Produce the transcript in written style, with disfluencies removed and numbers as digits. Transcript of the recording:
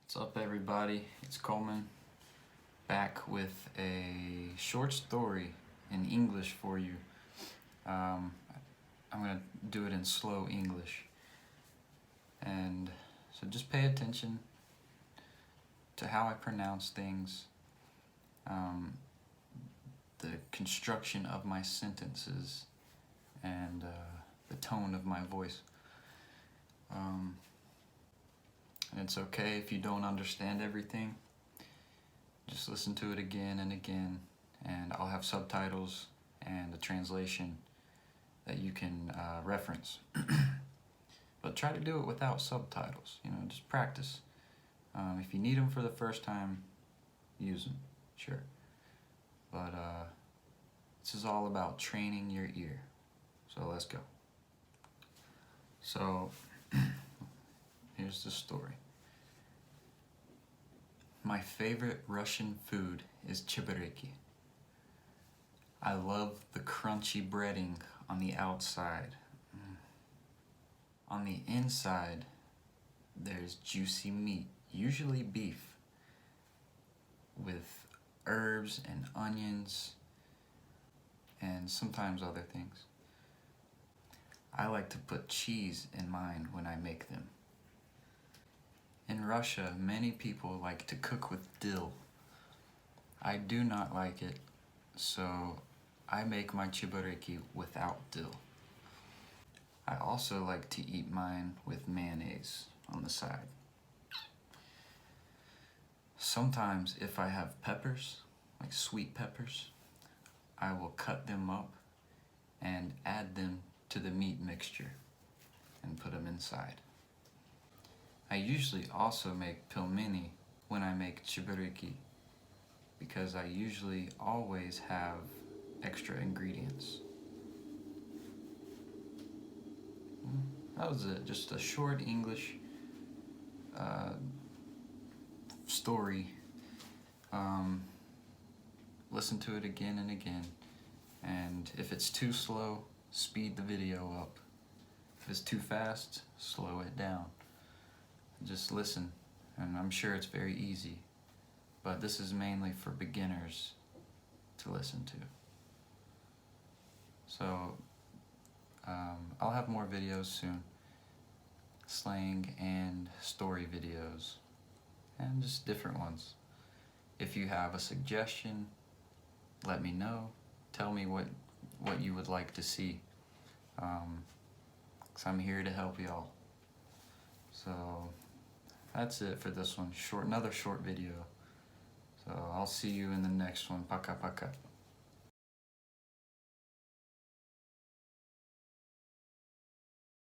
What's up, everybody? It's Coleman, back with a short story in English for you. I'm gonna do it in slow English, and so just pay attention to how I pronounce things, the construction of my sentences, and the tone of my voice. And it's okay if you don't understand everything. Just listen to it again and again, and I'll have subtitles and a translation that you can reference. But try to do it without subtitles, just practice. If you need them for the first time, use them, sure. But this is all about training your ear. So let's go. So here's the story. My favorite Russian food is Chebureki. I love the crunchy breading on the outside. On the inside, there's juicy meat, usually beef, with herbs and onions, and sometimes other things. I like to put cheese in mine when I make them. In Russia, many people like to cook with dill. I do not like it, so I make my chebureki without dill. I also like to eat mine with mayonnaise on the side. Sometimes if I have peppers, like sweet peppers, I will cut them up and add them to the meat mixture and put them inside. I usually also make pelmini when I make chebureki because I usually always have extra ingredients. That was it, just a short English story. Listen to it again and again, and if it's too slow, speed the video up. If it's too fast, slow it down. Just listen, and I'm sure it's very easy, but this is mainly for beginners to listen to. So I'll have more videos soon, slang and story videos, and just different ones. If you have a suggestion, let me know. Tell me what you would like to see, 'cause I'm here to help y'all. So that's it for this one. Another short video. So I'll see you in the next one. Paka paka.